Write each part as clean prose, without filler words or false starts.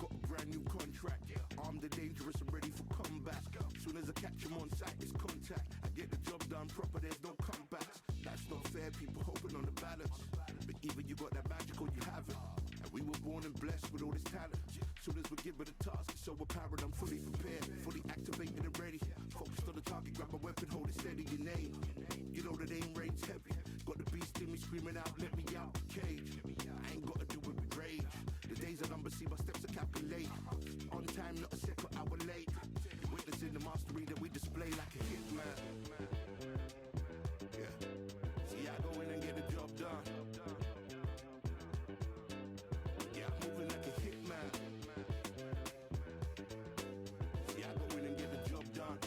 got a brand new contract. Armed and dangerous and ready for combat. Soon as I catch him on sight, it's contact. I get the job done proper, there's no comebacks. That's not fair, people hoping on the balance. But either you got that magic or you haven't. And we were born and blessed with all this talent. Soon as we're given a task, it's so apparent I'm fully prepared, fully activated and ready. Focused on the target, grab my weapon, hold it steady, your name. You know that aim range heavy. Got the beast in me screaming out, let me out the cage. I ain't gotta do it with rage. The days are numbered, see my steps are calculate. On time, not a second hour late. Witnessing the mastery that we display like a hitman. Yeah. See, I go in and get the job done. Yeah, I'm moving like a hitman. See, I go in and get the job done.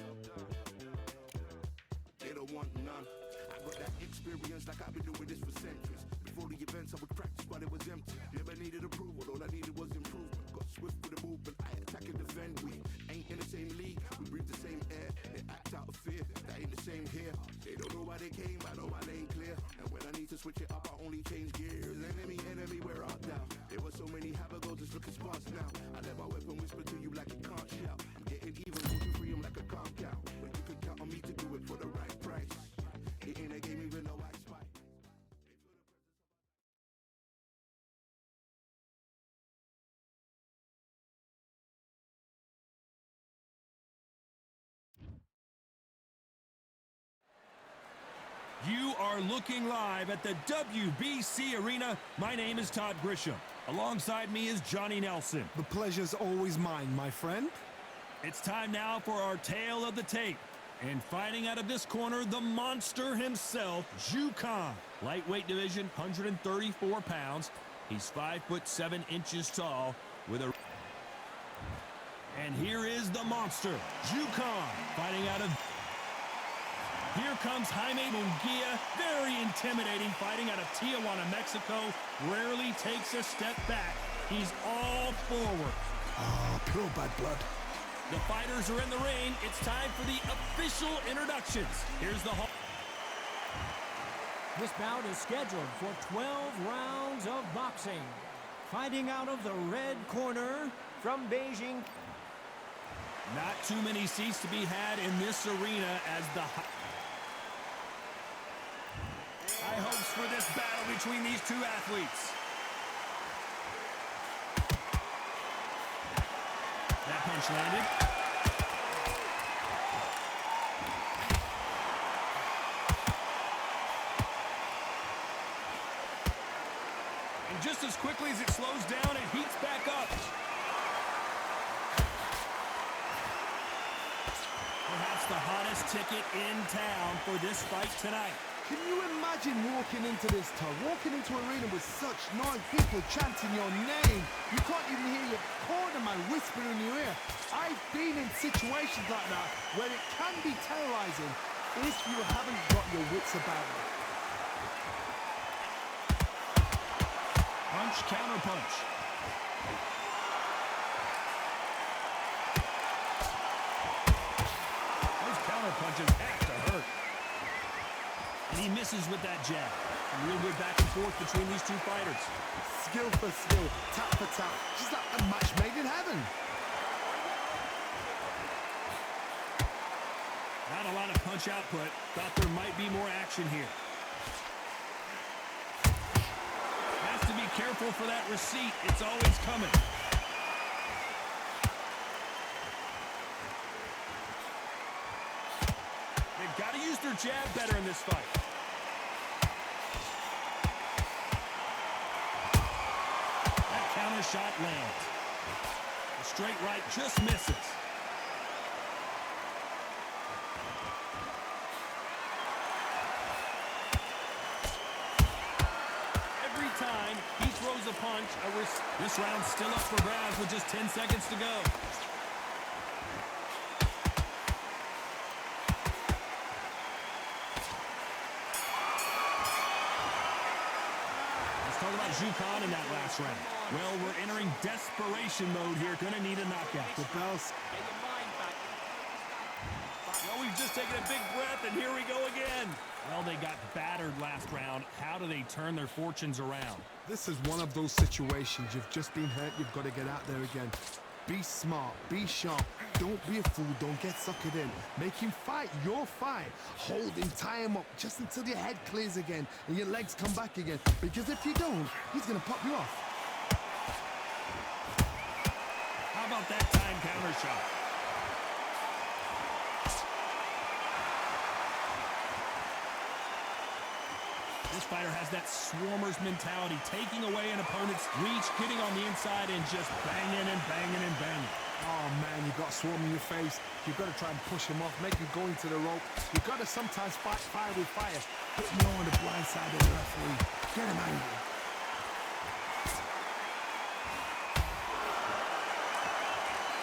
They don't want none. I got that experience like I've been doing this for centuries. Before the events I would practice but it was empty. Never needed approval, all I needed was improvement. Got swift with the movement, I attack and defend. We ain't in the same league, we breathe the same air. They act out of fear, that ain't the same here. They don't know why they came, I know my lane clear. And when I need to switch it up, I only change gears. Enemy, where art thou? There were so many habagos, it's looking sparse now. I let my weapon whisper to you like it can't shout. I'm getting even, go to free 'em like a calm count. But you can count on me to do it for the right price. It ain't a game even though I spite. You are looking live at the WBC Arena. My name is Todd Grisham. Alongside me is Johnny Nelson. The pleasure's always mine, my friend. It's time now for our tale of the tape. And fighting out of this corner, the monster himself, Zhu Kan. Lightweight division, 134 pounds. He's 5'7" tall with a... And here is the monster, Zhu Kan, fighting out of... Here comes Jaime Munguia, very intimidating, fighting out of Tijuana, Mexico. Rarely takes a step back. He's all forward. Ah, pure bad blood. The fighters are in the ring. It's time for the official introductions. Here's the... This bout is scheduled for 12 rounds of boxing. Fighting out of the red corner from Beijing. Not too many seats to be had in this arena as the... High hopes for this battle between these two athletes. That punch landed. And just as quickly as it slows down, it heats back up. Perhaps the hottest ticket in town for this fight tonight. Can you imagine walking into this, Todd? Walking into an arena with such noise, people chanting your name. You can't even hear your cornerman whispering in your ear. I've been in situations like that where it can be terrorizing if you haven't got your wits about you. Punch, counter punch. Those counter punches have to hurt. And he misses with that jab. A real good back and forth between these two fighters. Skill for skill, tap for tap. Just like a match made in heaven. Not a lot of punch output. Thought there might be more action here. Has to be careful for that receipt. It's always coming. They've got to use their jab better in this fight. That counter shot lands. The straight right just misses. Every time he throws a punch, this round's still up for grabs with just 10 seconds to go. Let's talk about Zhu Kan in that last round. Well, we're entering desperation mode here. Gonna need a knockout. The bell's... Well, we've just taken a big breath, and here we go again. Well, they got battered last round. How do they turn their fortunes around? This is one of those situations. You've just been hurt. You've got to get out there again. Be smart. Be sharp. Don't be a fool. Don't get suckered in. Make him fight your fight. Hold him. Tie him up just until your head clears again and your legs come back again. Because if you don't, he's going to pop you off. How about that time counter shot? This fighter has that swarmer's mentality, taking away an opponent's reach, getting on the inside, and just banging and banging and banging. Oh, man, you've got swarm in your face. You've got to try and push him off, make him go into the rope. You've got to sometimes fight fire with fire. Put him on the blind side of the referee. Get him angry.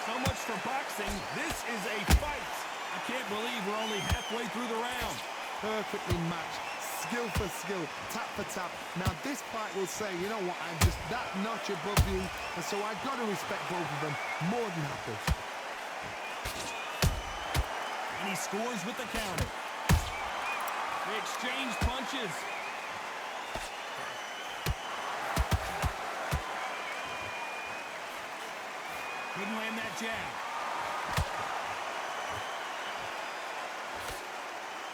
So much for boxing. This is a fight. I can't believe we're only halfway through the round. Perfectly matched. Skill for skill, tap for tap. Now this fight will say, you know what, I'm just that notch above you, and so I've got to respect both of them more than happy. And he scores with the counter. They exchange punches. Couldn't land that jab.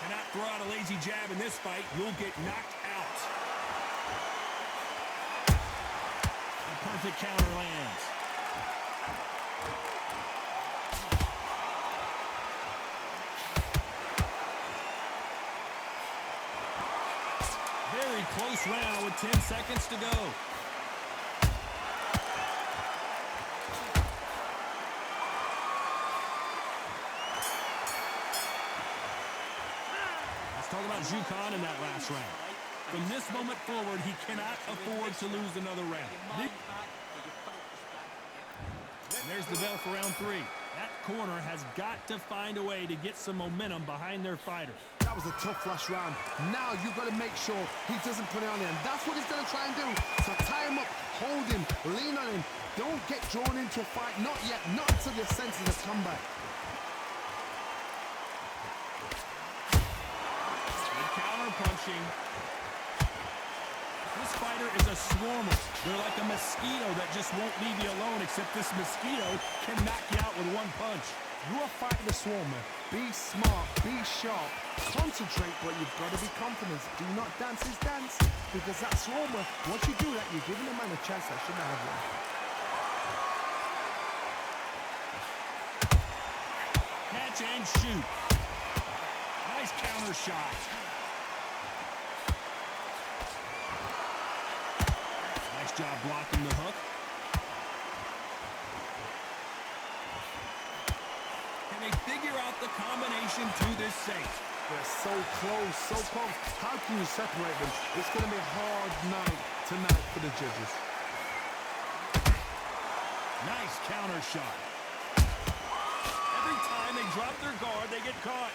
Cannot throw out a lazy jab in this fight. You'll get knocked out. A perfect counter lands. Very close round with 10 seconds to go. Talk about Zhu Kan in that last round. From this moment forward, he cannot afford to lose another round. And there's the bell for round 3. That corner has got to find a way to get some momentum behind their fighter. That was a tough last round. Now you've got to make sure he doesn't put it on him. That's what he's going to try and do. So tie him up, hold him, lean on him. Don't get drawn into a fight. Not yet. Not until your senses have come back. Punching. This fighter is a swarmer. They're like a mosquito that just won't leave you alone, except this mosquito can knock you out with one punch. You are fighting the swarmer. Be smart, be sharp, concentrate, but you've got to be confident. Do not dance his dance, because that swarmer, once you do that, you're giving a man a chance that shouldn't have one. Catch and shoot. Nice counter shot. Job blocking the hook. Can they figure out the combination to this safe? They're so close, so close. How can you separate them? It's going to be a hard night tonight for the judges. Nice counter shot. Every time they drop their guard, they get caught.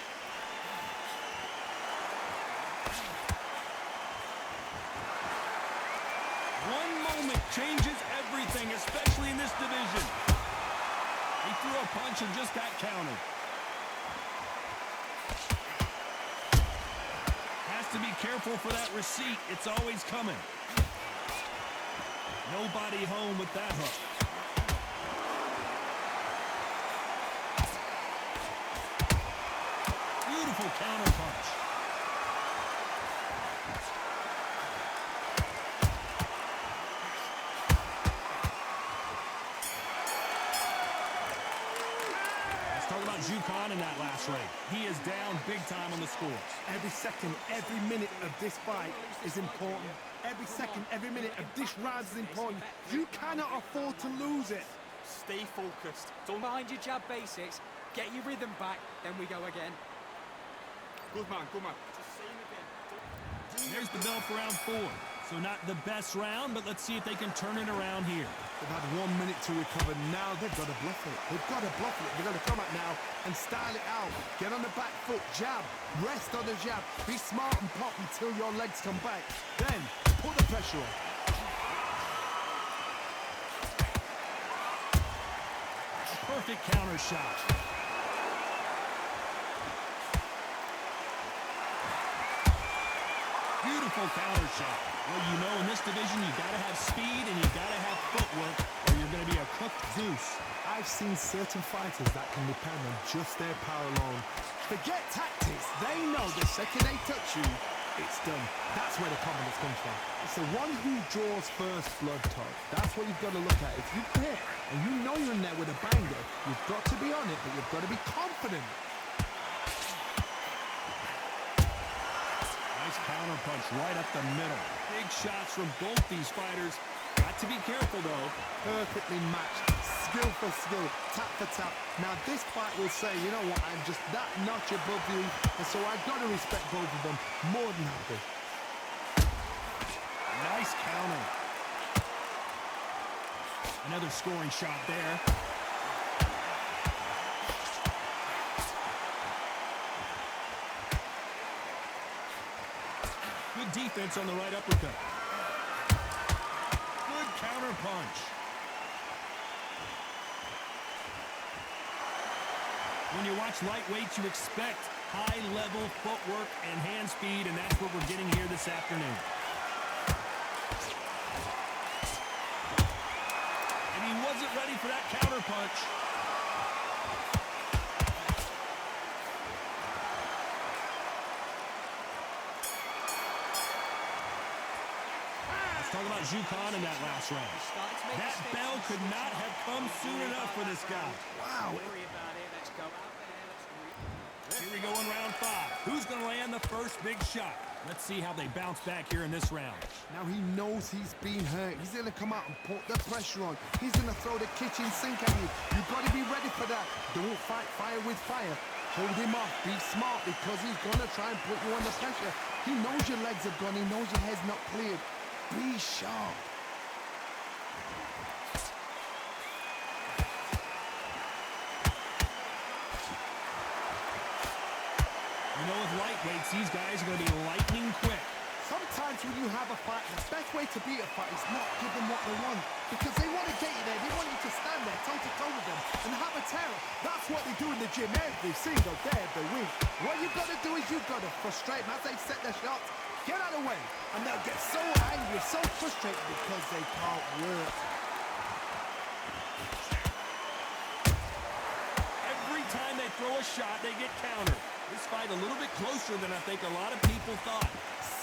One moment changes everything, especially in this division. He threw a punch and just got countered. Has to be careful for that receipt. It's always coming. Nobody home with that hook. Beautiful counter punch. Zhu Kan in that last race. He is down big time on the scores. Every second, every minute of this fight is important. Every second, every minute of this round is important. You cannot afford to lose it. Stay focused. Don't mind your jab basics. Get your rhythm back, then we go again. Good man, good man. Just same again. There's the bell for round 4. So not the best round, but let's see if they can turn it around here. They've had 1 minute to recover. Now they've got to bluff it. They've got to bluff it. They've got to come out now and style it out. Get on the back foot, jab, rest on the jab. Be smart and pop until your legs come back. Then put the pressure on. A perfect counter shot. beautiful counter shot. Well, you know, in this division, you got to have speed and you got to have footwork, or you're going to be a cooked goose. I've seen certain fighters that can depend on just their power alone. Forget tactics. They know the second they touch you, it's done. That's where the confidence comes from. It's the one who draws first blood, Todd. That's what you've got to look at. If you hit and you know you're in there with a banger, you've got to be on it, but you've got to be confident. Nice counter punch right up the middle. Big shots from both these fighters. Got to be careful, though. Perfectly matched. Skill for skill. Tap for tap. Now, this fight will say, you know what, I'm just that notch above you, and so I've got to respect both of them. More than happy. Nice counter. Another scoring shot there. Good defense on the right uppercut. Good counter punch. When you watch lightweights, you expect high-level footwork and hand speed, and that's what we're getting here this afternoon. And he wasn't ready for that counter punch. Let's talk about Zhu Kan in that last round. That bell could not have come soon enough for this guy. Wow. Don't worry about it. Let's go out there. Here we go in round 5. Who's going to land the first big shot? Let's see how they bounce back here in this round. Now he knows he's been hurt. He's going to come out and put the pressure on. He's going to throw the kitchen sink at you. You've got to be ready for that. Don't fight fire with fire. Hold him off. Be smart because he's going to try and put you under pressure. He knows your legs have gone. He knows your head's not cleared. Be sharp. You know, with lightweights, these guys are going to be lightning quick. Sometimes when you have a fight, the best way to beat a fight is not give them what they want. Because they want to get you there. They want you to stand there toe-to-toe with them and have a terror. That's what they do in the gym every single day of the week. What you've got to do is you've got to frustrate them as they set their shots. Get out of the way. And they'll get so angry, so frustrated because they can't work. Every time they throw a shot, they get countered. This fight a little bit closer than I think a lot of people thought.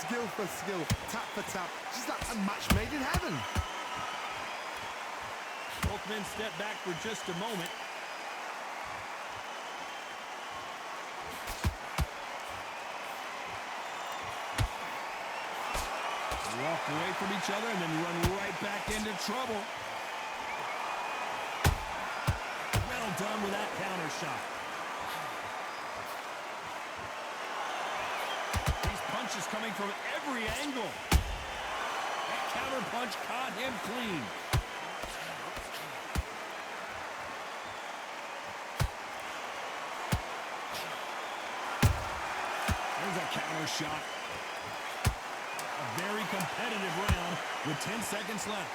Skill for skill, tap for tap. Just like a match made in heaven. Both men step back for just a moment. Walk away from each other and then run right back into trouble. Well done with that counter shot. These punches coming from every angle. That counter punch caught him clean. There's a counter shot. A very competitive round with 10 seconds left.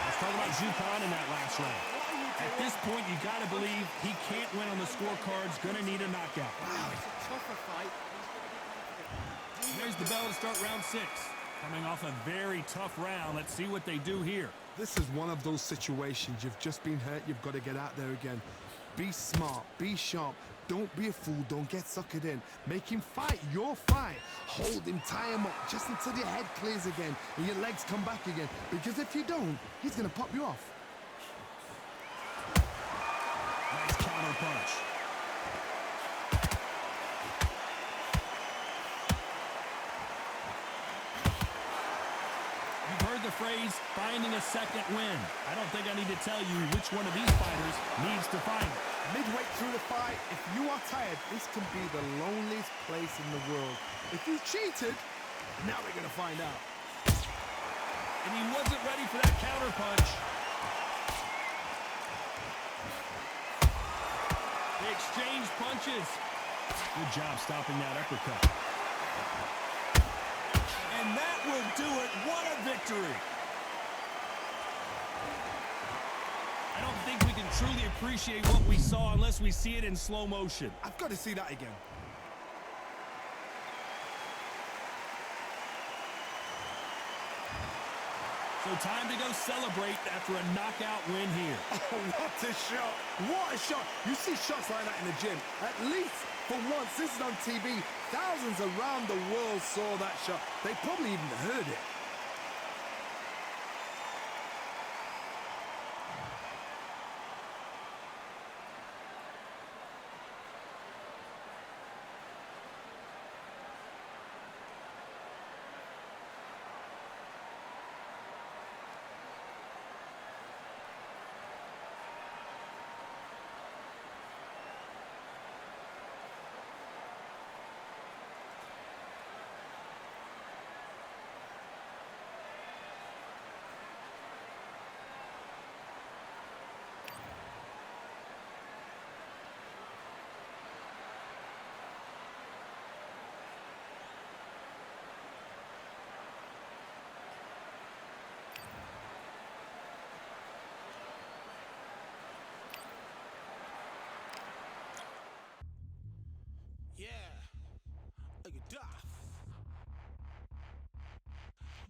Let's talk about Zhu Kan in that last round. At this point, you got to believe he can't win on the scorecards. Going to need a knockout. Wow, it's a tougher fight. There's the bell to start round 6. Coming off a very tough round. Let's see what they do here. This is one of those situations. You've just been hurt. You've got to get out there again. Be smart. Be sharp. Don't be a fool. Don't get suckered in. Make him fight your fight. Hold him. Tie him up just until your head clears again and your legs come back again. Because if you don't, he's going to pop you off. Nice counter punch. You've heard the phrase, finding a second win. I don't think I need to tell you which one of these fighters needs to find it. Midway through the fight, if you are tired, this can be the loneliest place in the world. If you cheated, now we're going to find out. And he wasn't ready for that counter punch. They exchange punches. Good job stopping that uppercut. And that will do it. What a victory. I don't think truly appreciate what we saw unless we see it in slow motion. I've got to see that again. So time to go celebrate after a knockout win here. Oh, what a shot. What a shot. You see shots like that in the gym. At least for once, this is on TV. Thousands around the world saw that shot. They probably even heard it.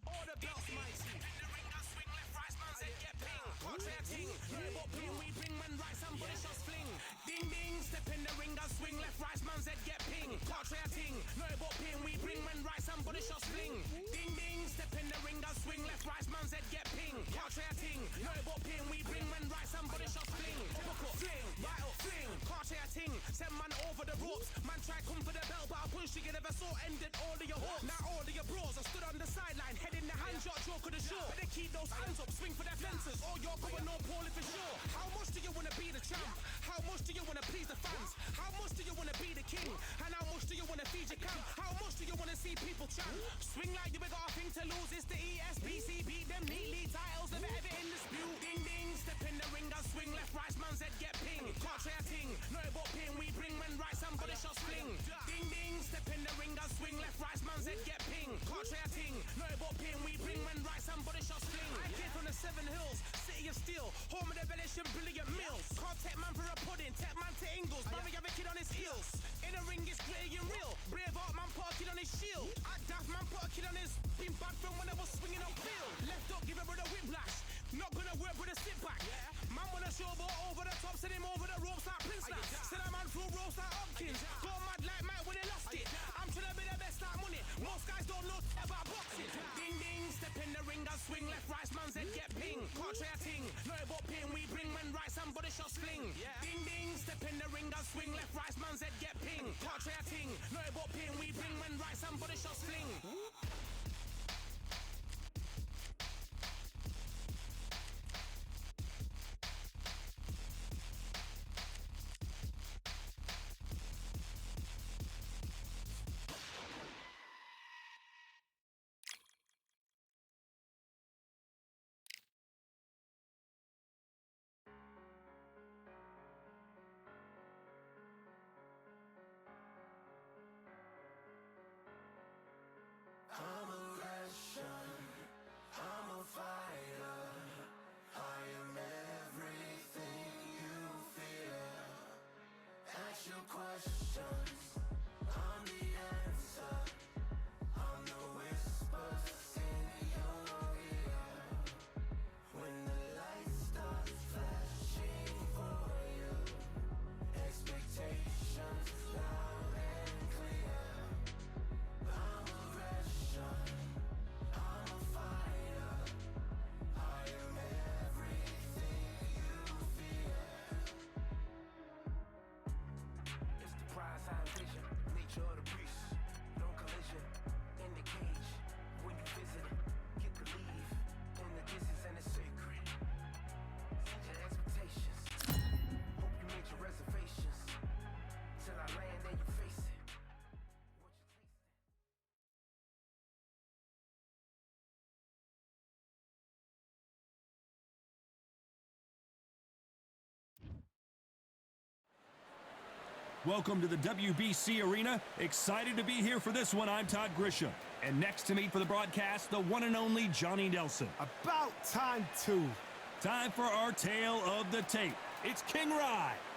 Order belts, mighty. In the ring, I swing left, right, man's head get ping. Portrait ting, no but ping, we bring when right, some body shots fling. Ding ding, step in the ring, I swing left, right, man's head get ping. Portrait ting, no but ping, we bring when right, some body shots fling. Ding ding, step in the ring, I swing left, right, man's head get ping. Portrait ting, no but ping, we bring when right, some body shots fling. Typical fling, right up fling. Portrait ting, send man over the ropes. Man try come for the belt, but I push you never saw ended all of your hopes. Now all of your bros are stood on the sideline, head in the hand shot, joke of the show. Better keep those hands up, swing for their fences, or you're going no poorly for sure. How much do you wanna be the champ? How much do you wanna please the fans? How much do you wanna be the king? And how much do you wanna feed your camp? How much do you wanna see people chant? Swing like you ain't got a thing to lose. It's the ESPC, beat them neatly. Titles never ever in dispute. Ding ding, step in the ring, I swing left, right, man's head get ping. Can't try a ting, no but ping. We bring when right, somebody shots fling. Ding ding, step in the ring, I swing left, right, man's head get ping. Can't try a ting, no but ping. We bring when right, somebody shots fling. I came from the Seven Hills, city of steel, home of the village and brilliant mills. Can't take man for a pudding, take man to Ingles. Brother, you have a kid on his heels. In the ring, it's gritty and real. Brave art man put a kid on his shield. Act daft man put a kid on his. Been bad from when I was swinging on field. Left up, give it with a whiplash. Not gonna work with a sit back. Man wanna show ball over the top, send him over the ropes like Prince Nat. Send a man through ropes like Hopkins. Go mad like Mike when he lost it. I'm trying to be the best like money. Most guys don't know about boxing. Ding ding, step in the ring, I swing left, right, man's head get ping. Can't try a ting, no but ping. We bring when right, somebody shots fling. Ding ding, step in the ring, I swing left, right, man's head get ping. Can't try a ting, no but ping. We bring when right, somebody shots fling. I'm a Russian, I'm a fighter. I am everything you fear. Ask your questions, I'm the answer. I'm the whispers in your ear. When the lights start flashing for you, expectations loud and clear. I'm a Russian, I'm a fighter. I am everything you fear. It's the prize I envision, nature of the beast. No collision, in the cage. When you visit, get to leave. In the distance and it's sacred. Set your expectations. Hope you made your reservations. Till I land and you face it. What you tasting? Welcome to the WBC Arena. Excited to be here for this one. I'm Todd Grisham. And next to me for the broadcast, the one and only Johnny Nelson. About time too. Time for our tale of the tape. It's King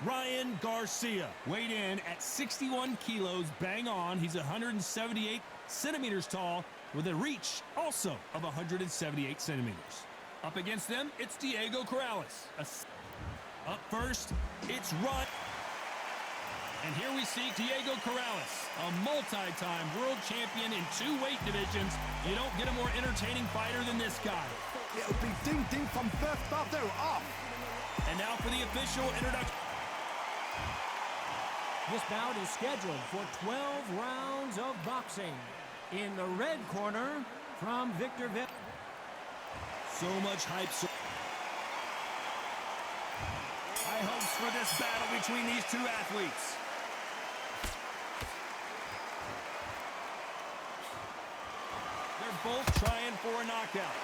Ryan Garcia. Weighed in at 61 kilos, bang on. He's 178 centimeters tall with a reach also of 178 centimeters. Up against them, it's Diego Corrales. Up first, it's Ryan. And here we see Diego Corrales, a multi-time world champion in 2 weight divisions. You don't get a more entertaining fighter than this guy. It'll be ding-ding from first off. They're off. And now for the official introduction. This bout is scheduled for 12 rounds of boxing. In the red corner, from Victor Vitt. So much hype. High hopes for this battle between these 2 athletes. They're both trying for a knockout.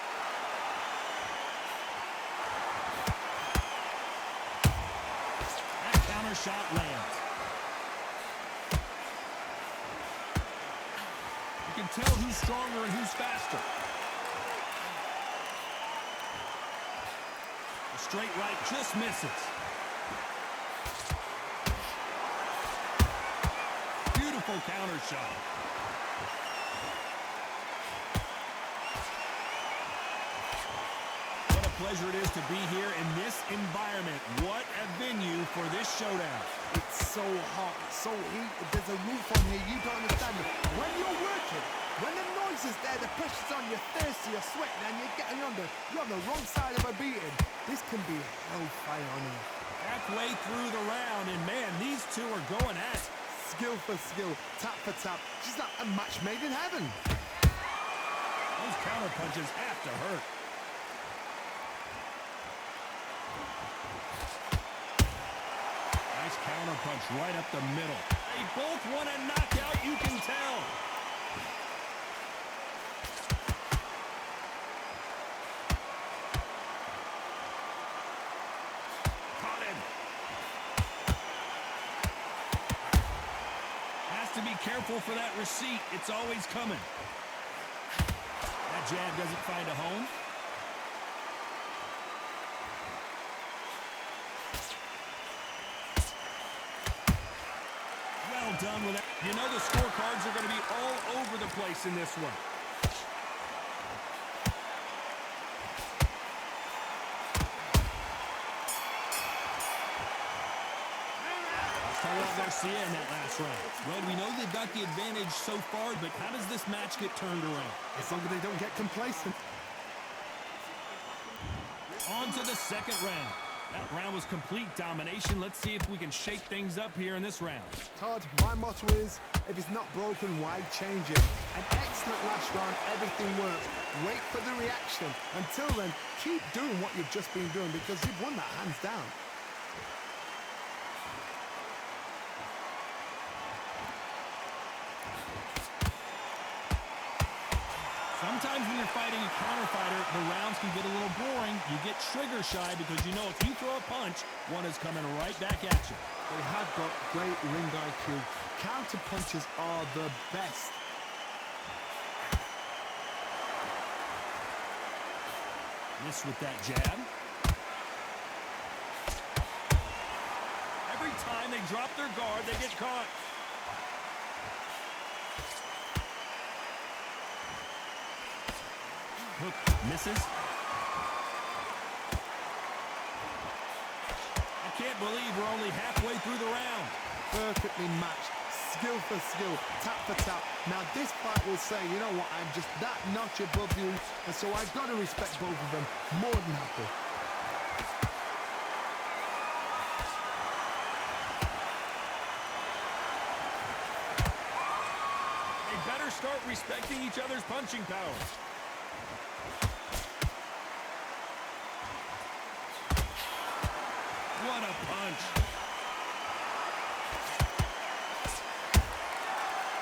That counter shot lands. You can tell who's stronger and who's faster. The straight right just misses. Beautiful counter shot. What a pleasure it is to be here in this environment. What a venue for this showdown. It's so hot, so heated. There's a roof on here. You don't understand it. When you're working, when the noise is there, the pressure's on, you're thirsty, you're sweating, and you're on the wrong side of a beating. This can be hellfire on here. Halfway through the round, and man, these 2 are going at it. Skill for skill, tap for tap. Just like a match made in heaven. Those counter punches have to hurt. Nice counter punch right up the middle. They both want a knockout, you can tell. Caught him. Has to be careful for that receipt. It's always coming. That jab doesn't find a home. Well done with that. You know the scorecards are going to be all over the place in this one. Garcia in that last round. Well, we know they've got the advantage so far, but how does this match get turned around? As long as they don't get complacent. On to the second round. That round was complete domination. Let's see if we can shake things up here in this round. Todd, my motto is, if it's not broken, why change it? An excellent last round, everything works. Wait for the reaction. Until then, keep doing what you've just been doing because you've won that hands down. Sometimes when you're fighting a counter fighter, the rounds can get a little boring. You get trigger shy because you know if you throw a punch, one is coming right back at you. They have got great ring IQ. Counter punches are the best. Miss with that jab. Every time they drop their guard, they get caught. Hook misses. I can't believe we're only halfway through the round. Perfectly matched. Skill for skill, tap for tap. Now this fight will say, you know what, I'm just that notch above you, and so I've got to respect both of them. More than happy. They better start respecting each other's punching power. What a punch.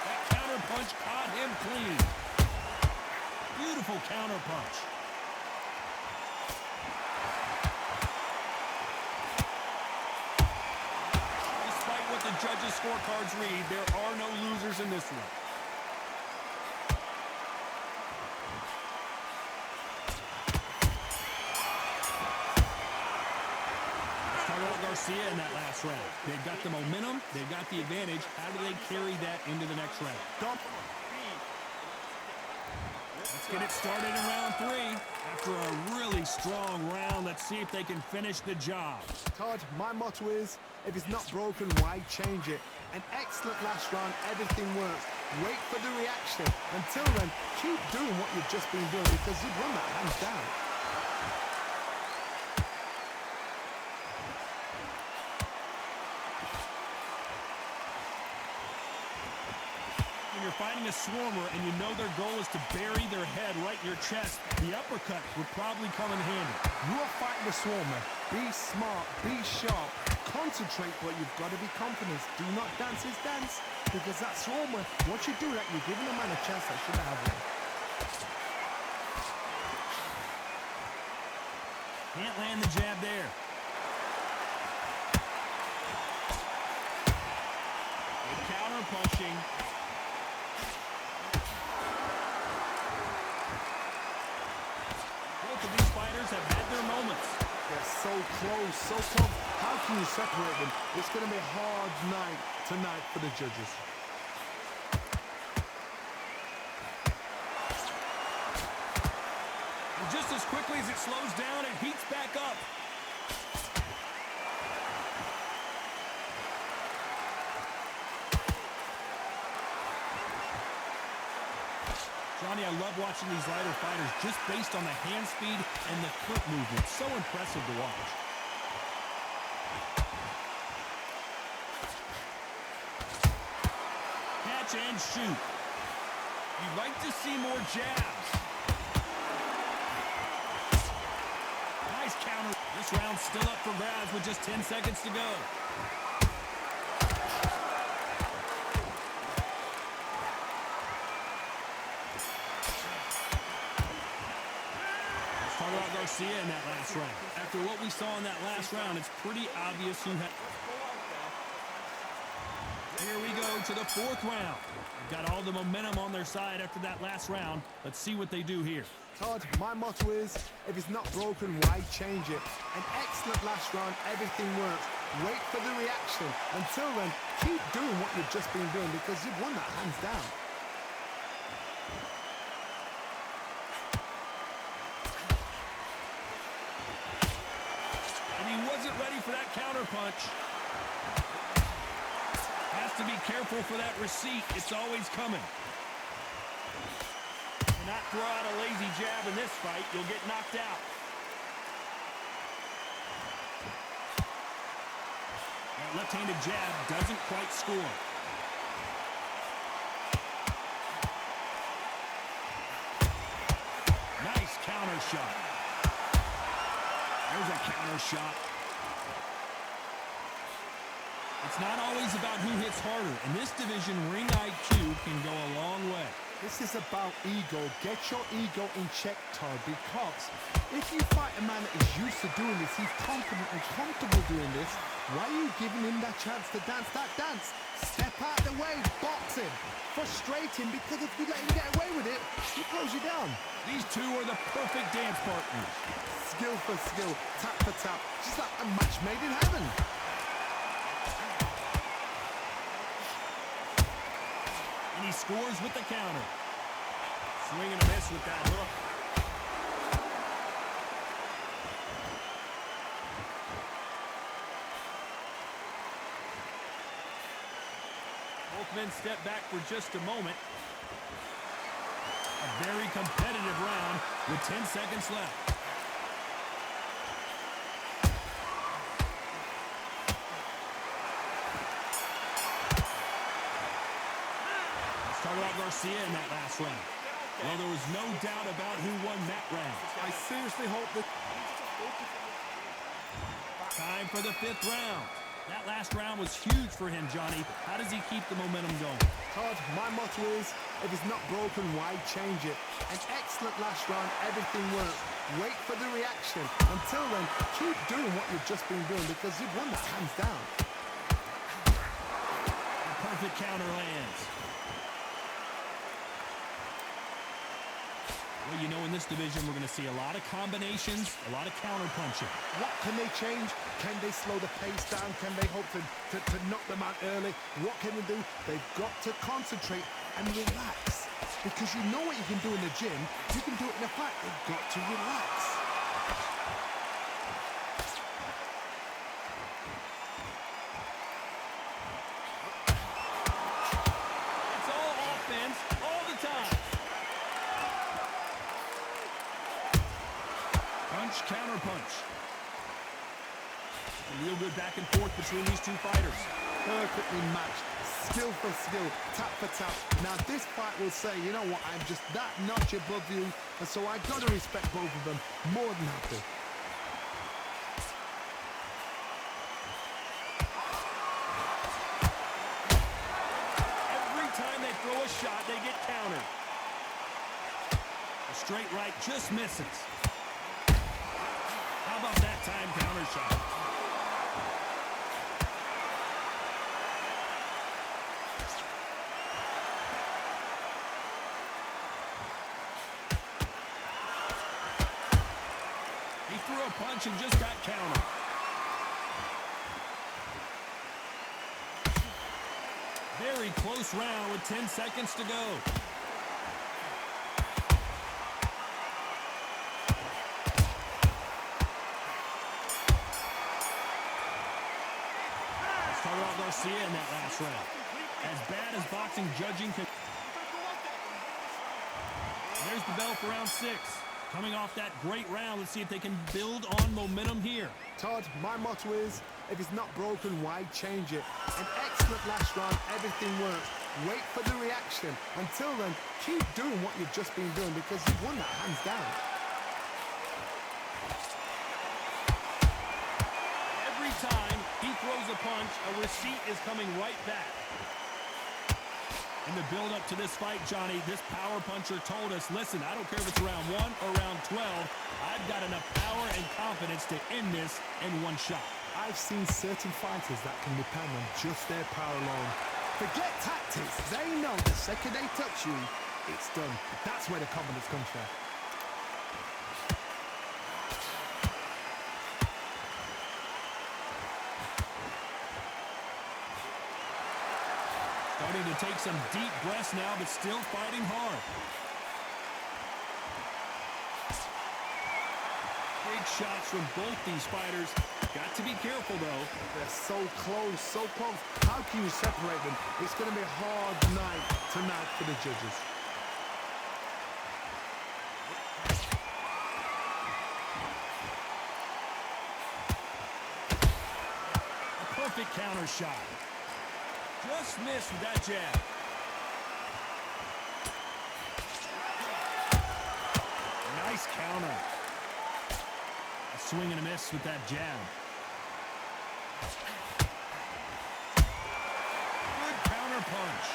That counter punch caught him clean. Beautiful counter punch. Despite what the judges' scorecards read, there are no losers in this one. Garcia in that last round. They've got the momentum. They've got the advantage. How do they carry that into the next round? Let's get it started in round 3. After a really strong round, let's see if they can finish the job. Todd, my motto is, if it's not broken, why change it? An excellent last round, everything works. Wait for the reaction. Until then, keep doing what you've just been doing because you've won that hands down. When you're fighting a swarmer and you know their goal is to bury their head right in your chest, the uppercut would probably come in handy. You are fighting a swarmer. Be smart, be sharp, concentrate, but you've got to be confident. Do not dance his dance, because that swarmer, once you do that, you're giving a man a chance that shouldn't have one. Can't land the jab there. Good counter punching. Both of these fighters have had their moments. They're so close, so tough. How can you separate them? It's going to be a hard night tonight for the judges. And just as quickly as it slows down, it heats back up. Johnny, I love watching these lighter fighters just based on the hand speed and the foot movement. So impressive to watch. Catch and shoot. You'd like to see more jabs. Nice counter. This round's still up for grabs with just 10 seconds to go. Talk about Garcia in that last round. After what we saw in that last round, it's pretty obvious who had... Here we go to the 4th round. They've got all the momentum on their side after that last round. Let's see what they do here. Todd, my motto is, if it's not broken, why change it? An excellent last round, everything works. Wait for the reaction. Until then, keep doing what you've just been doing because you've won that hands down. Wasn't ready for that counter punch. Has to be careful for that receipt. It's always coming. Do not throw out a lazy jab in this fight. You'll get knocked out. That left-handed jab doesn't quite score. Nice counter shot. There's a counter shot. It's not always about who hits harder. In this division, ring IQ can go a long way. This is about ego. Get your ego in check, Todd, because if you fight a man that is used to doing this, he's confident and comfortable doing this, why are you giving him that chance to dance that dance? Step out the way, box him. Frustrate him, because if you let him get away with it, he throws you down. These two are the perfect dance partners. Skill for skill, tap for tap, just like a match made in heaven. And he scores with the counter. Swing and a miss with that hook. Both men step back for just a moment. A very competitive round with 10 seconds left. Talk about Garcia in that last round. Well, there was no doubt about who won that round. I seriously hope that... Time for the 5th round. That last round was huge for him, Johnny. How does he keep the momentum going? Todd, my motto is, if it's not broken, why change it? An excellent last round, everything works. Wait for the reaction. Until then, keep doing what you've just been doing because you've won that hands down. A perfect counter lands. Well, you know, in this division, we're going to see a lot of combinations, a lot of counter-punching. What can they change? Can they slow the pace down? Can they hope to knock them out early? What can they do? They've got to concentrate and relax. Because you know what you can do in the gym, you can do it in a fight. They've got to relax. It's all offense, all the time. Punch, counter punch. A real good back and forth between these two fighters. Perfectly matched, skill for skill, tap for tap. Now this fight will say, you know what, I'm just that notch above you, and so I got to respect both of them more than happy. Every time they throw a shot, they get countered. A straight right just misses. How about that time counter shot? He threw a punch and just got countered. Very close round with 10 seconds to go. Let's talk about Garcia in that last round. As bad as boxing judging can... There's the bell for round 6. Coming off that great round, let's see if they can build on momentum here. Todd, my motto is, if it's not broken, why change it? An excellent last round, everything works. Wait for the reaction. Until then, keep doing what you've just been doing because you've won that hands down. Every time he throws a punch, a receipt is coming right back. In the build-up to this fight, Johnny, this power puncher told us, listen, I don't care if it's round 1 or round 12, I've got enough power and confidence to end this in one shot. I've seen certain fighters that can depend on just their power alone. Forget tactics. They know the second they touch you, it's done. That's where the confidence comes from. Starting to take some deep breaths now, but still fighting hard. Big shots from both these fighters. Got to be careful, though. They're so close, so close. How can you separate them? It's going to be a hard night tonight for the judges. A perfect counter shot. Just missed with that jab. Nice counter. A swing and a miss with that jab. Good counter punch.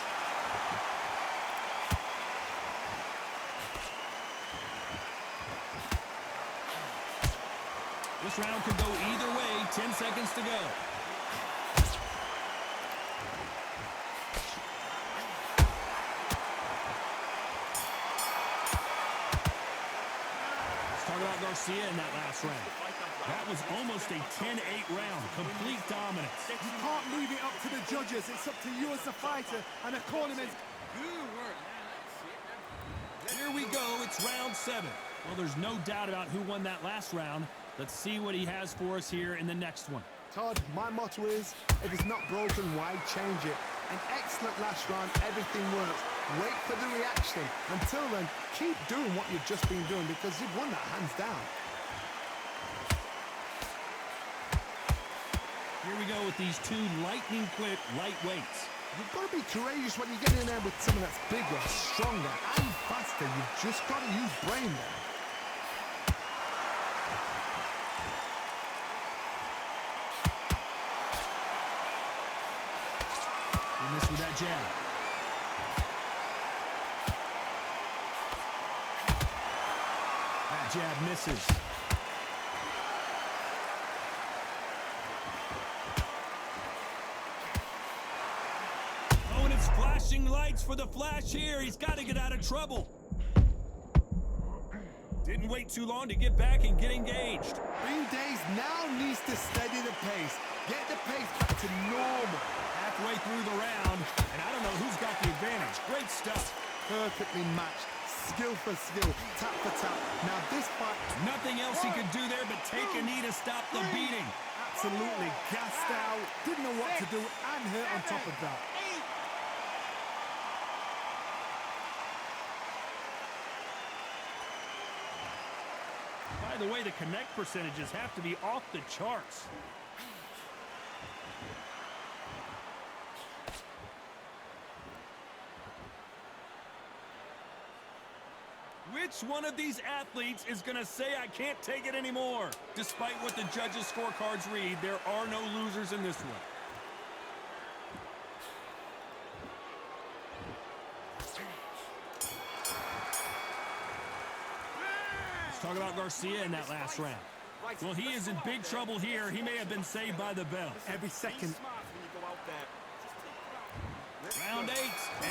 This round could go either way. 10 seconds to go. About Garcia in that last round. That was almost a 10-8 round. Complete dominance. You can't leave it up to the judges. It's up to you as a fighter and a cornerman. Good work. Here we go. It's round 7. Well, there's no doubt about who won that last round. Let's see what he has for us here in the next one. Todd, my motto is, if it's not broken, why change it? An excellent last round, everything works. Wait for the reaction. Until then, keep doing what you've just been doing because you've won that hands down. Here we go with these two lightning-quick lightweights. You've got to be courageous when you get in there with someone that's bigger, stronger, and faster. You've just got to use brain there. He missed with that jab. That jab misses. Oh, and it's flashing lights for the Flash here. He's got to get out of trouble. Didn't wait too long to get back and get engaged. Green Days now needs to steady the pace. Get the pace back to normal. Halfway through the round, and I don't know who's got the advantage. Great stuff. Perfectly matched. Skill for skill. Tap for tap. Now this fight... Nothing else he could do there but take a knee to stop the beating. Absolutely gassed out. Didn't know what to do and hurt on top of that. By the way, the connect percentages have to be off the charts. Which one of these athletes is going to say, I can't take it anymore? Despite what the judges' scorecards read, there are no losers in this one. Let's talk about Garcia in that last round. Well, he is in big trouble here. He may have been saved by the bell. Every second. Round 8,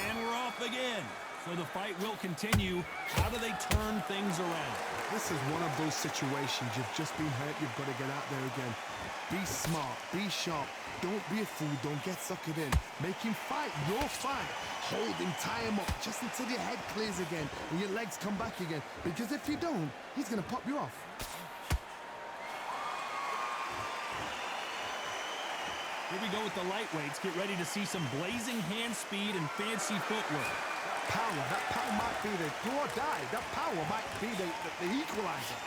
and we're off again. So the fight will continue. How do they turn things around? This is one of those situations. You've just been hurt. You've got to get out there again. Be smart. Be sharp. Don't be a fool. Don't get suckered in. Make him fight your fight. Hold him. Tie him up just until your head clears again and your legs come back again. Because if you don't, he's going to pop you off. Here we go with the lightweights. Get ready to see some blazing hand speed and fancy footwork. That power might be the do or die. That power might be the equalizer.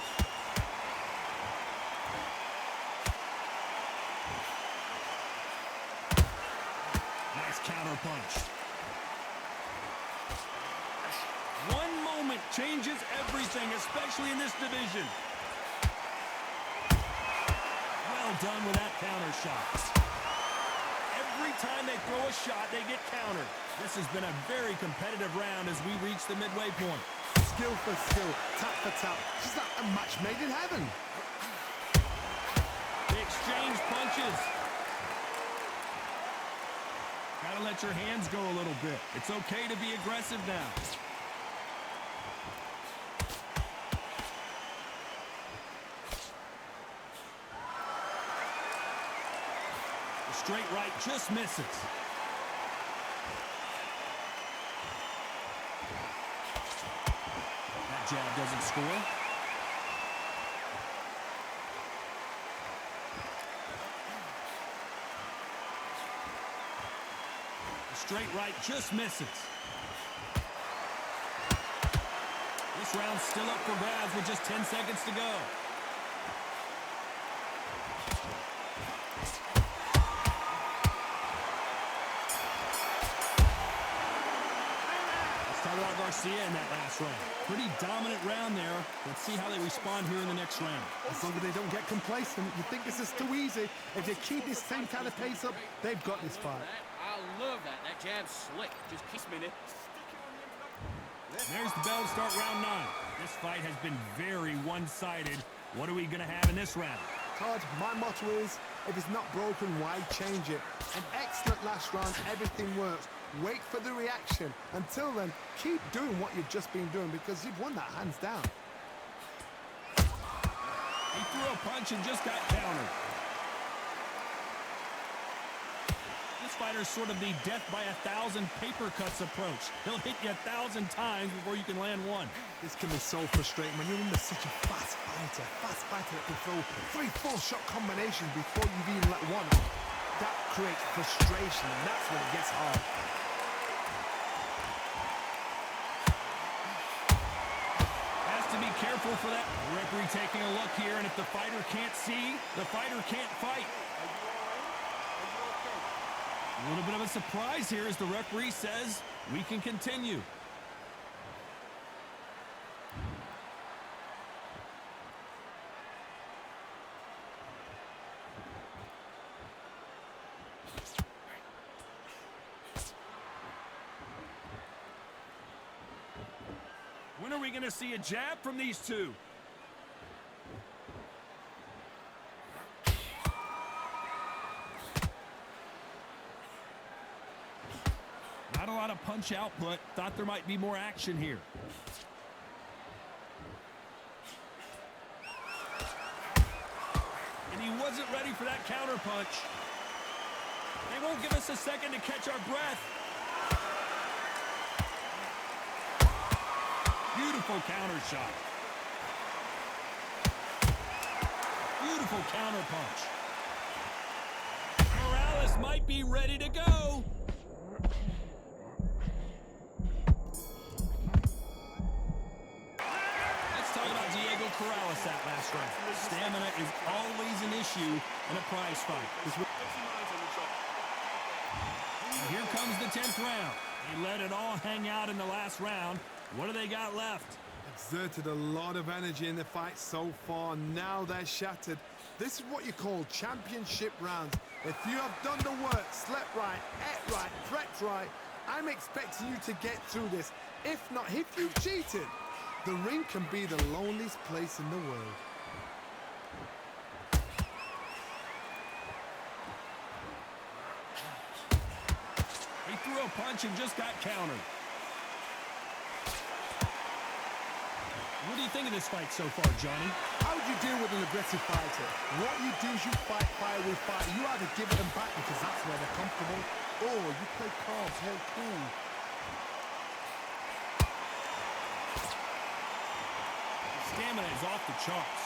Nice counter punch. One moment changes everything, especially in this division. Well done with that counter shot. Every time they throw a shot, they get countered. This has been a very competitive round as we reach the midway point. Skill for skill, tap for tap. Just like a match made in heaven. They exchange punches. Gotta let your hands go a little bit. It's okay to be aggressive now. The straight right just misses. That jab doesn't score. Straight right just misses. This round's still up for grabs with just 10 seconds to go. Let's talk about Garcia in that last round. Pretty dominant round there. Let's see how they respond here in the next round. As long as they don't get complacent, you think this is too easy. If they keep this same kind of pace up, they've got this fight. I love that. That jab's slick. Just keep spinning. There's the bell to start round 9. This fight has been very one-sided. What are we going to have in this round? Todd, my motto is, if it's not broken, why change it? An excellent last round, everything works. Wait for the reaction. Until then, keep doing what you've just been doing because you've won that hands down. He threw a punch and just got countered. This fighter's sort of the death by 1,000 paper cuts approach. He'll hit you 1,000 times before you can land one. This can be so frustrating when you're under such a fast fighter that can throw 3-4 shot combinations before you've even let one. That creates frustration, and that's when it gets hard. Has to be careful for that. The referee taking a look here, and if the fighter can't see, the fighter can't fight. A little bit of a surprise here as the referee says we can continue. When are we going to see a jab from these two? Not a lot of punch output. Thought there might be more action here. He wasn't ready for that counter punch. They won't give us a second to catch our breath. Beautiful counter shot. Beautiful counter punch. Morales might be ready to go. Let's talk about Diego Corrales that last round. Stamina is always an issue in a prize fight. Here comes the 10th round. They let it all hang out in the last round. What do they got left? Exerted a lot of energy in the fight so far. Now they're shattered. This is what you call championship rounds. If you have done the work, slept right, ate right, prepped right, I'm expecting you to get through this. If not, if you've cheated, the ring can be the loneliest place in the world. He threw a punch and just got countered. What do you think of this fight so far, Johnny? How would you deal with an aggressive fighter? What you do is you fight fire with fire. You either give it them back because that's where they're comfortable, or you play calm, play cool. Stamina is off the charts.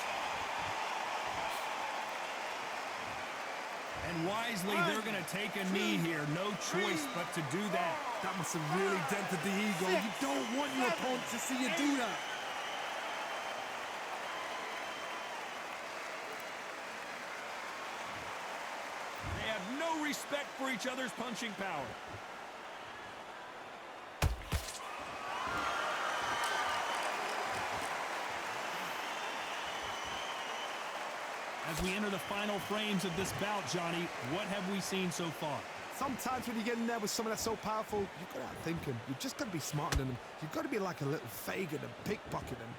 And wisely, they're going to take a knee here. No choice but to do that. That must have really dented the ego. You don't want your opponent to see you do that. They have no respect for each other's punching power. As we enter the final frames of this bout, Johnny, what have we seen so far? Sometimes when you get in there with someone that's so powerful, you've got to outthink him. You've just got to be smarter than him. You've got to be like a little Fagin and pickpocket him.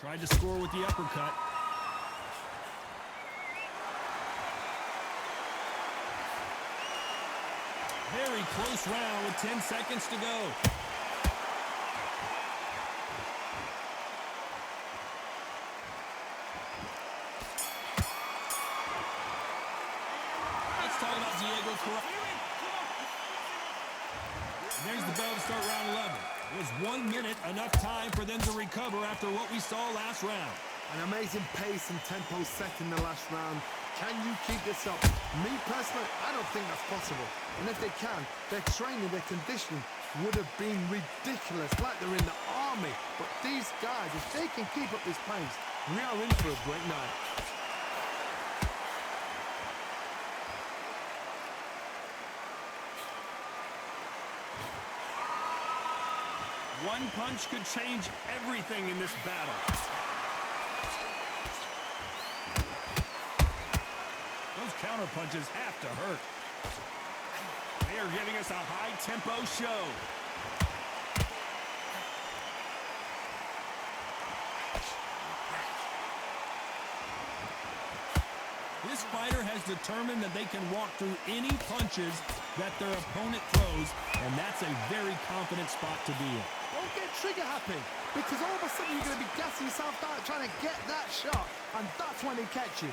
Tried to score with the uppercut. Very close round with 10 seconds to go. Let's talk about Diego Corrales. There's the bell to start round 11. Was 1 minute enough time for them to recover after what we saw last round? An amazing pace and tempo set in the last round. Can you keep this up? Me personally, I don't think that's possible. And if they can, their training, their conditioning would have been ridiculous, like they're in the army. But these guys, if they can keep up this pace, we are in for a great night. One punch could change everything in this battle. Those counter punches have to hurt. They are giving us a high-tempo show. This fighter has determined that they can walk through any punches that their opponent throws, and that's a very confident spot to be in. Don't get trigger happy, because all of a sudden you're going to be gassing yourself out trying to get that shot, and that's when they catch you.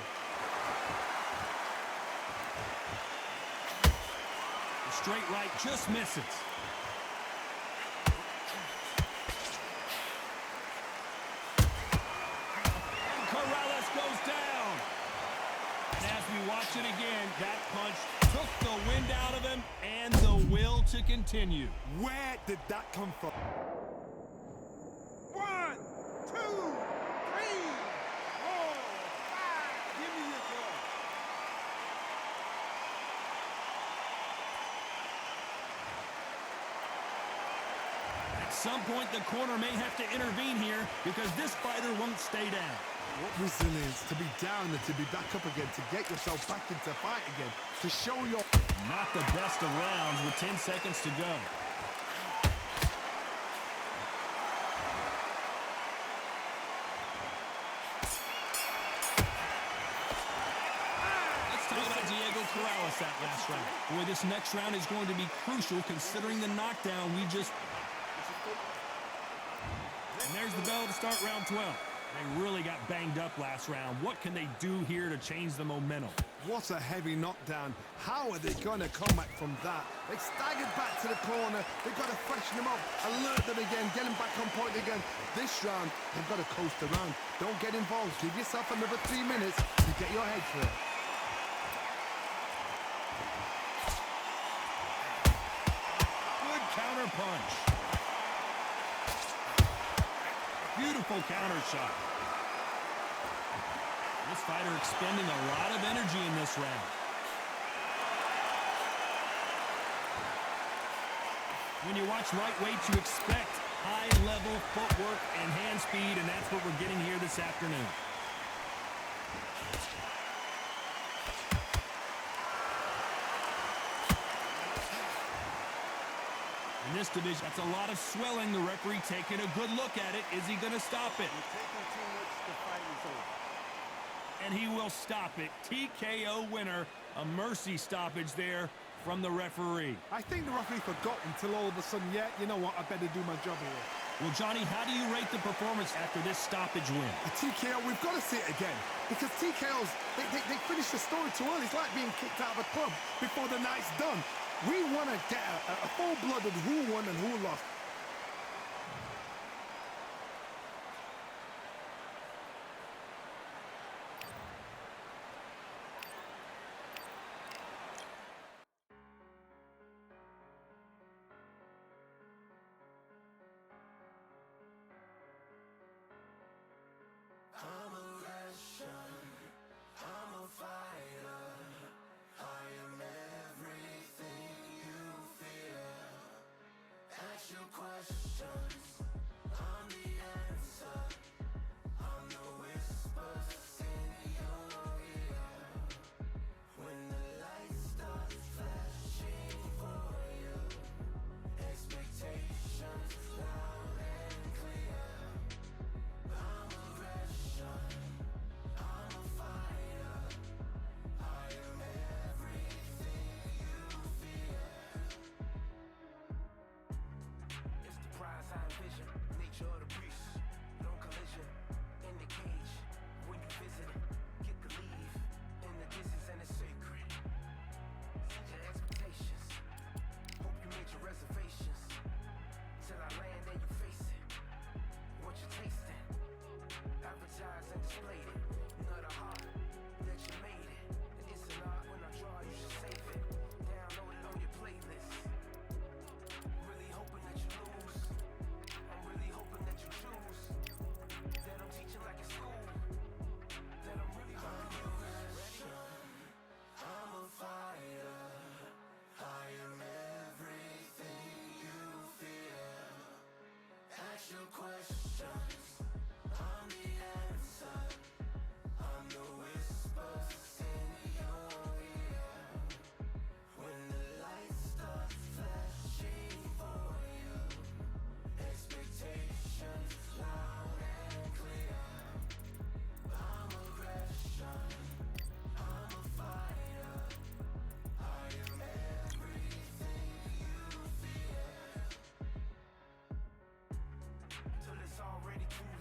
The straight right just misses. And Corrales goes down. And as we watch it again, that punch took the wind out of him and the will to continue. Where did that come from? 1, 2, 3, 4, 5. Give me your ball. At some point, the corner may have to intervene here because this fighter won't stay down. What resilience to be down and to be back up again, to get yourself back into fight again, to show your... Not the best of rounds with 10 seconds to go. Let's talk about Diego Corrales that last round. Boy, this next round is going to be crucial considering the knockdown we just... And there's the bell to start round 12. They really got banged up last round. What can they do here to change the momentum? What a heavy knockdown. How are they going to come back from that? They staggered back to the corner. They've got to freshen them up, alert them again, get them back on point again. This round, they've got to coast around. Don't get involved. Give yourself another 3 minutes to get your head clear. Good counter punch. Beautiful counter shot. This fighter expending a lot of energy in this round. When you watch lightweights, you expect high-level footwork and hand speed, and that's what we're getting here this afternoon. In this division, that's a lot of swelling. The referee taking a good look at it. Is he going to stop it? And he will stop it. TKO winner. A mercy stoppage there from the referee. I think the referee forgot until all of a sudden, yeah, you know what, I better do my job here. Well, Johnny, how do you rate the performance after this stoppage win? A TKO, we've got to see it again. Because TKOs, they finish the story too early. It's like being kicked out of a club before the night's done. We want to get a full-blooded who won and who lost. Till it's already too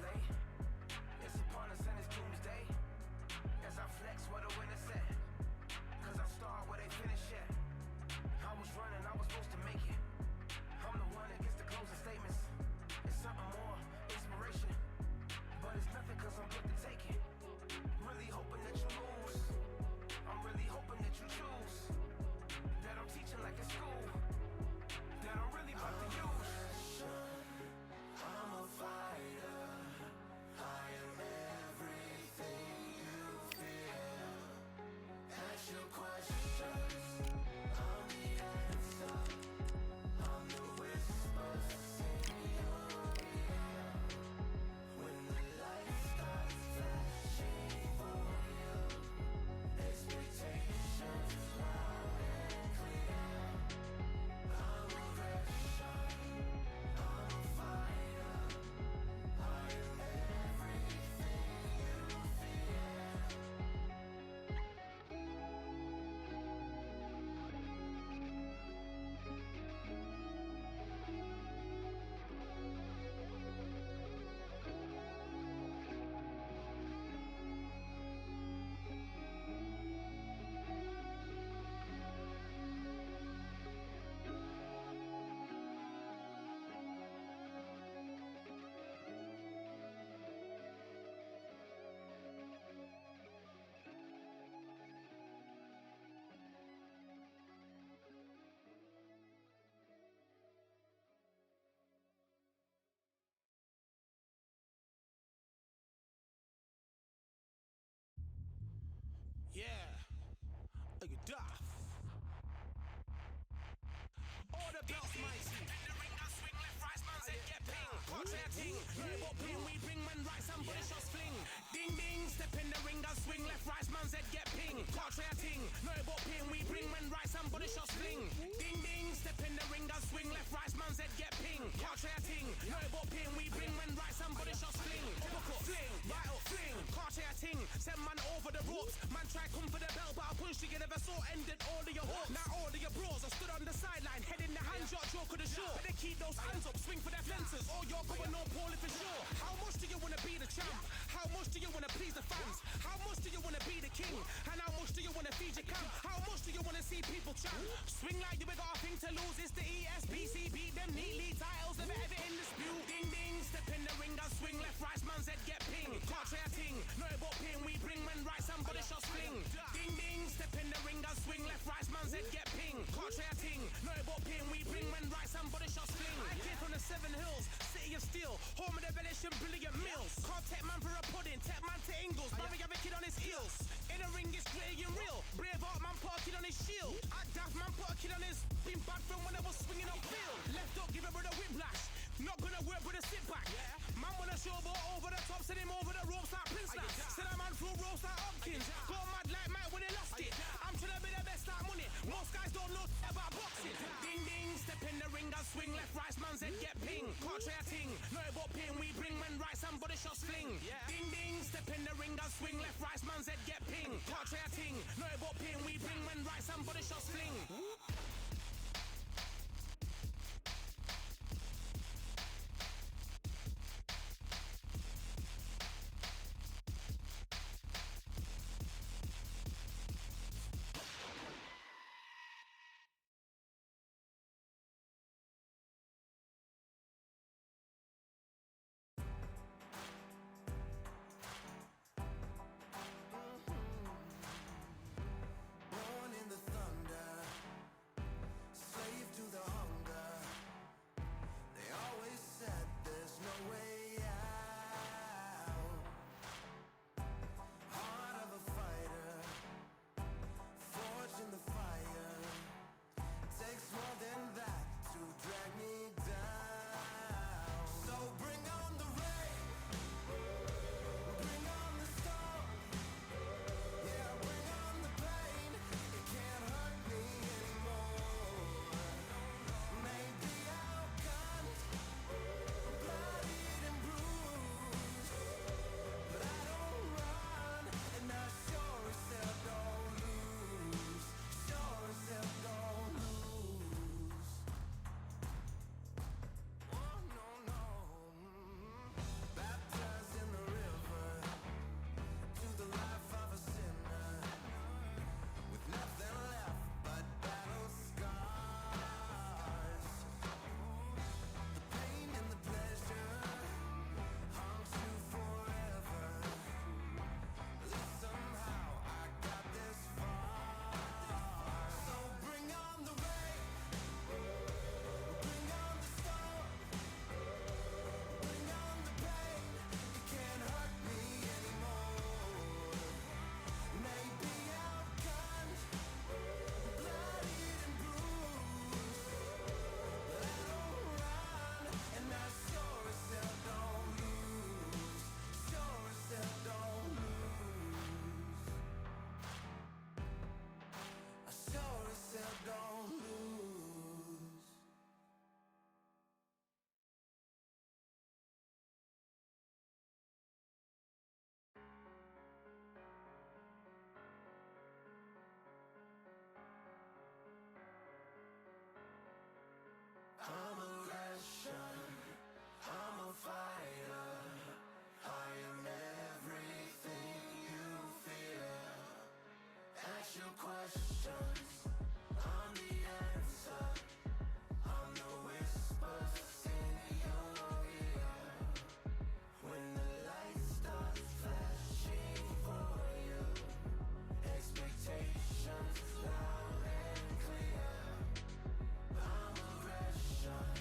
Duh. All the belts, mighty. In the ring, I swing left, right, man's head get ping. Portrait ting, no but ping, we bring man right, somebody shots fling. Ding ding, step in the ring, I swing left, right, man's head get ping. Portrait ting, no but ping, we bring man right, somebody shots fling. Ding ding, step in the ring, I swing left, right, man's head get ping. Portrait ting, no but ping, we bring man right, somebody shots fling. Uppercut, fling, right up, fling. Portrait ting, send man over the ropes. Man try come for the belt, but I punched you, never saw ended all of your hopes. Now all of your bros, I stood on the sideline, head in the hand, shot, joke of the show. Better keep those hands up, swing for their fences, or you're going on poorly for sure. How much do you wanna be the champ? How much do you wanna please the fans? How much do you wanna be the king? And how much do you wanna feed your camp? How much do you wanna see people champ? Swing like you got a thing to lose, it's the ESBC, beat them neatly, titles never ever in dispute. Ding ding, step in the ring, I swing left, right, man's head get ping. Can't try a ting, no but ping, we bring man right, somebody shots fling. Ding ding, step in the ring, I swing left, right, man's head get ping. Can't try a ting, no but ping, we bring man right, somebody shots fling. I came from the 7 Hills, city of steel, home of the Bellish and brilliant meals. Can't take man for a pudding, take man to Ingles, Barry have a kid on his heels. In the ring it's gritty and real, Braveheart man put a kid on his shield. At Daft man put a kid on his, been bad from when I was swinging up field. Left up, give a brother whiplash, not gonna work with a sit back. Man wanna showboat over the top, send him over the ropes like Prince Nat. Send a man through ropes like Hopkins, go mad like Mike when he lost it. I'm trying to be the best like money, most guys don't know about boxing. Ding ding, step in the ring, I swing left, right, man's head get ping. Can't try a ting, no but ping, we bring man right, somebody shots fling. Ding ding, step in the ring, I swing left, right, man's head get ping. Can't try a ting, no but ping, we bring man right, somebody shots fling. Born in the thunder, slave to the hunger. They always said there's no way out. Heart of a fighter, forged in the fire. Takes more than that to drag me down. So bring on the rain, bring on the storm. Yeah, bring on the pain. It can't hurt me anymore. Maybe outgunned, bloodied and bruised, but I don't run, and I sure as hell don't lose. Sure as hell don't lose. Oh no no. Baptized in the river, to the life of a sinner, with nothing left but battle scars. The pain and the pleasure haunt you forever. At least somehow I got this far. So bring on the rain, bring on the storm, bring on the pain. It can't hurt me anymore. Maybe outgunned, bloodied and bruised, but I don't run, and I sure as hell don't lose. Sure as hell don't lose. I sure as hell don't lose. I'm a Russian, I'm a fighter. I am everything you fear. Ask your questions, I'm the answer. I'm the whispers in your ear. When the light starts flashing for you, expectations loud and clear. I'm a Russian,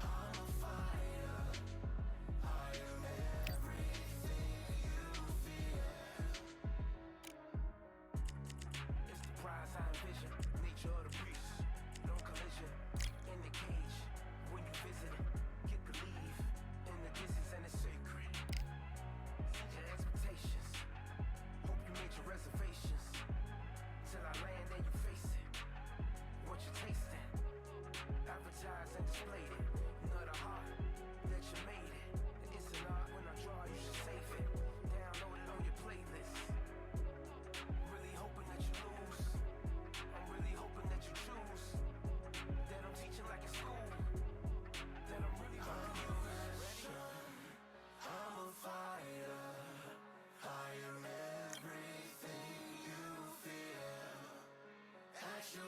I'm a fighter. I am everything you fear. It's the prize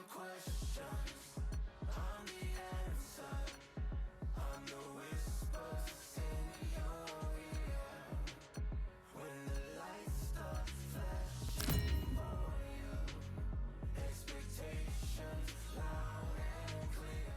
questions, I'm the answer. I'm the whispers in your ear. When the lights start flashing for you, expectations loud and clear.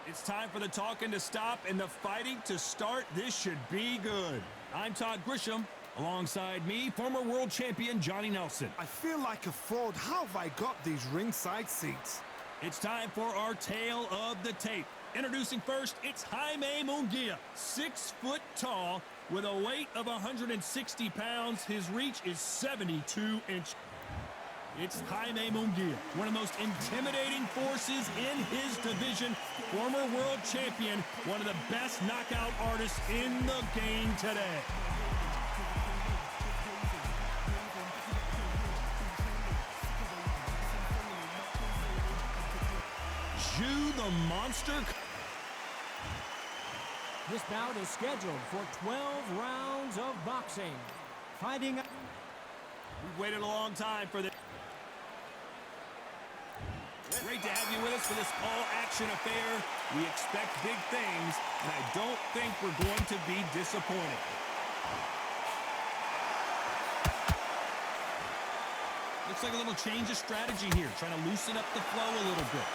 It's time for the talking to stop and the fighting to start. This should be good. I'm Todd Grisham. Alongside me, former world champion Johnny Nelson. I feel like a fraud. How have I got these ringside seats? It's time for our tale of the tape. Introducing first, it's Jaime Munguia. 6 foot tall with a weight of 160 pounds. His reach is 72 inches. It's Jaime Munguia, one of the most intimidating forces in his division. Former world champion, one of the best knockout artists in the game today. Ju the Monster. This bout is scheduled for 12 rounds of boxing. Fighting... We've waited a long time for this. Great to have you with us for this all-action affair. We expect big things, and I don't think we're going to be disappointed. Looks like a little change of strategy here, trying to loosen up the flow a little bit.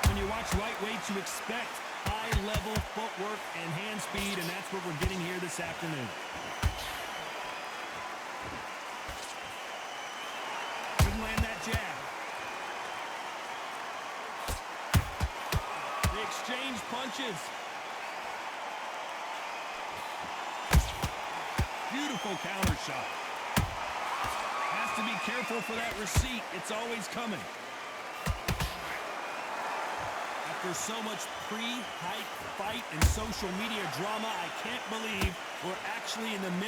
When you watch lightweights, you expect high-level footwork and hand speed, and that's what we're getting here this afternoon. Couldn't land that jab. They exchange punches. Beautiful counter shot. Has to be careful for that receipt. It's always coming. After so much pre-hype fight and social media drama, I can't believe we're actually in the midst